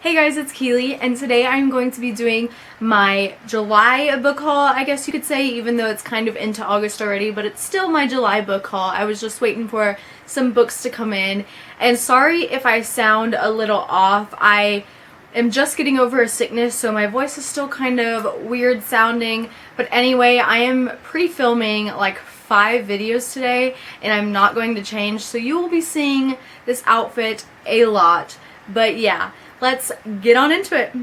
Hey guys, it's Keeley, and today I'm going to be doing my July book haul, I guess you could say, even though it's kind of into August already, but it's still my July book haul. I was just waiting for some books to come in, and sorry if I sound a little off. I am just getting over a sickness, so my voice is still kind of weird sounding, but anyway, I am pre-filming like 5 videos today, and I'm not going to change, so you will be seeing this outfit a lot, but yeah. Let's get on into it.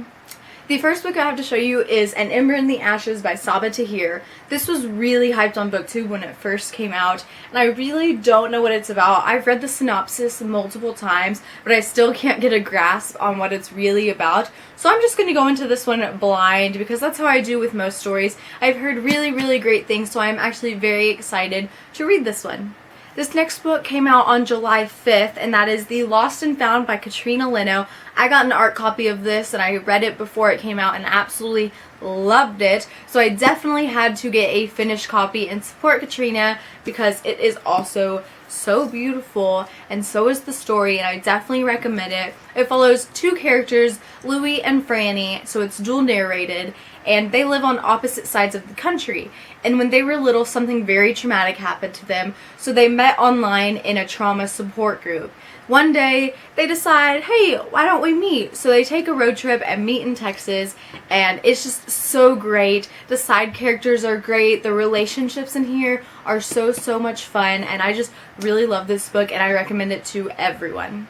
The first book I have to show you is An Ember in the Ashes by Sabaa Tahir. This was really hyped on BookTube when it first came out, and I really don't know what it's about. I've read the synopsis multiple times, but I still can't get a grasp on what it's really about. So I'm just going to go into this one blind, because that's how I do with most stories. I've heard really great things, so I'm actually very excited to read this one. This next book came out on July 5th, and that is The Lost and Found by Katrina Leno. I got an art copy of this, and I read it before it came out and absolutely loved it. So I definitely had to get a finished copy and support Katrina because it is also so beautiful, and so is the story, and I definitely recommend it. It follows 2 characters, Louie and Franny, so it's dual narrated, and they live on opposite sides of the country. And when they were little, something very traumatic happened to them, so they met online in a trauma support group. One day, they decide, hey, why don't we meet? So they take a road trip and meet in Texas, and it's just so great. The side characters are great. The relationships in here are so much fun, and I just really love this book, and I recommend it to everyone.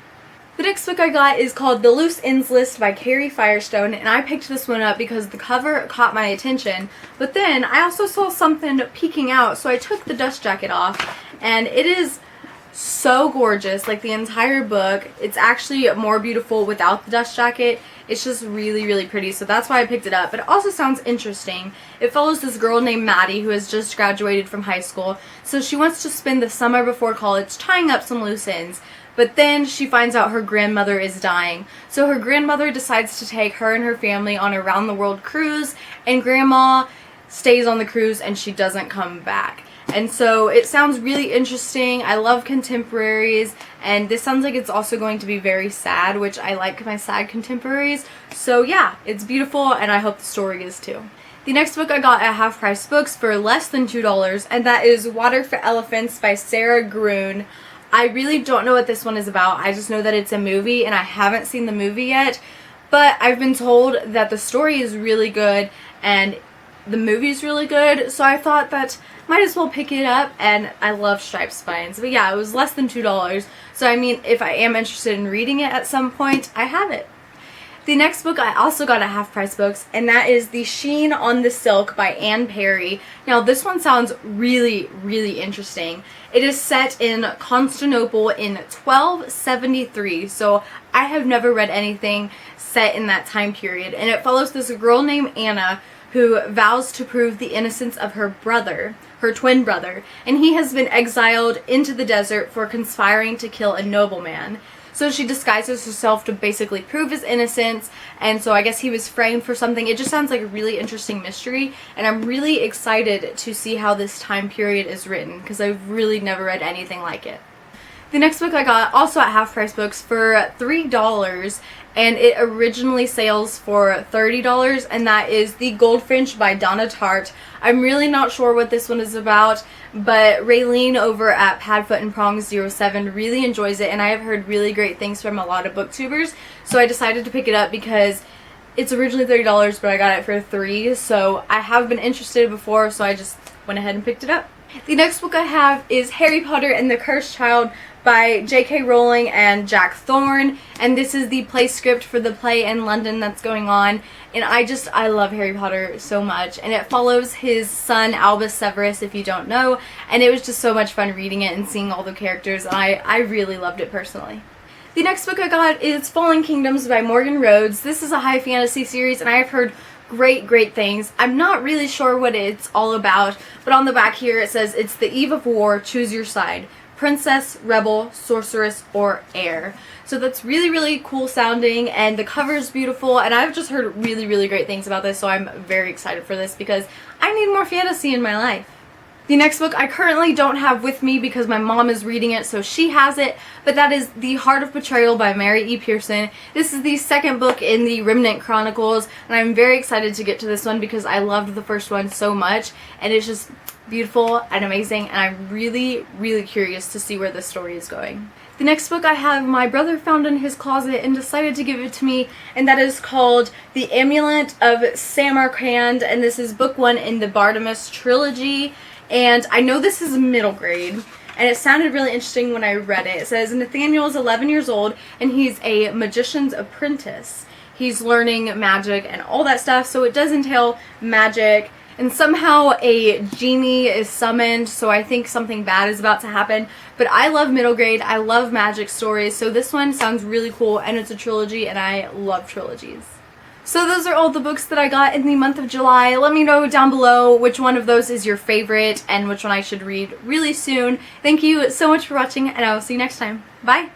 The next book I got is called The Loose Ends List by Carrie Firestone, and I picked this one up because the cover caught my attention, but then I also saw something peeking out, so I took the dust jacket off, and it is so gorgeous. Like, the entire book, it's actually more beautiful without the dust jacket. It's just really pretty, so that's why I picked it up. But it also sounds interesting. It follows this girl named Maddie who has just graduated from high school, so she wants to spend the summer before college tying up some loose ends. But then she finds out her grandmother is dying. So her grandmother decides to take her and her family on a round-the-world cruise, and Grandma stays on the cruise and she doesn't come back. And so it sounds really interesting. I love contemporaries, and this sounds like it's also going to be very sad, which I like my sad contemporaries. So yeah, it's beautiful, and I hope the story is too. The next book I got at Half Price Books for less than $2, and that is Water for Elephants by Sarah Gruen. I really don't know what this one is about. I just know that it's a movie, and I haven't seen the movie yet, but I've been told that the story is really good and the movie's really good, so I thought that might as well pick it up, and I love striped spines. But yeah, it was less than $2, so I mean, if I am interested in reading it at some point, I have it. The next book I also got at Half Price Books, and that is The Sheen on the Silk by Anne Perry. Now, this one sounds really interesting. It is set in Constantinople in 1273, so I have never read anything set in that time period, and it follows this girl named Anna who vows to prove the innocence of her brother, her twin brother, and he has been exiled into the desert for conspiring to kill a nobleman. So she disguises herself to basically prove his innocence, and so I guess he was framed for something. It just sounds like a really interesting mystery, and I'm really excited to see how this time period is written, because I've really never read anything like it. The next book I got also at Half Price Books for $3, and it originally sales for $30, and that is The Gold Fringe by Donna Tartt. I'm really not sure what this one is about, but Raylene over at Padfoot and Prong 07 really enjoys it, and I have heard really great things from a lot of booktubers, so I decided to pick it up because it's originally $30, but I got it for $3, so I have been interested before, so I just went ahead and picked it up. The next book I have is Harry Potter and the Cursed Child by J.K. Rowling and Jack Thorne, and this is the play script for the play in London that's going on, and I love Harry Potter so much, and it follows his son Albus Severus, if you don't know, and it was just so much fun reading it and seeing all the characters, and I really loved it personally. The next book I got is Fallen Kingdoms by Morgan Rhodes. This is a high fantasy series, and I have heard great things. I'm not really sure what it's all about, but on the back here it says it's the eve of war, choose your side. Princess, rebel, sorceress, or heir. So that's really cool sounding, and the cover is beautiful, and I've just heard really great things about this, so I'm very excited for this because I need more fantasy in my life. The next book I currently don't have with me because my mom is reading it, so she has it, but that is The Heart of Betrayal by Mary E. Pearson. This is the second book in the Remnant Chronicles, and I'm very excited to get to this one because I loved the first one so much, and it's just beautiful and amazing, and I'm really, really curious to see where this story is going. The next book I have my brother found in his closet and decided to give it to me, and that is called The Amulet of Samarkand, and this is book 1 in the Bartimaeus trilogy. And I know this is middle grade, and it sounded really interesting when I read it. It says Nathaniel is 11 years old, and he's a magician's apprentice. He's learning magic and all that stuff, so it does entail magic. And somehow a genie is summoned, so I think something bad is about to happen. But I love middle grade, I love magic stories, so this one sounds really cool, and it's a trilogy, and I love trilogies. So those are all the books that I got in the month of July. Let me know down below which one of those is your favorite and which one I should read really soon. Thank you so much for watching, and I will see you next time. Bye!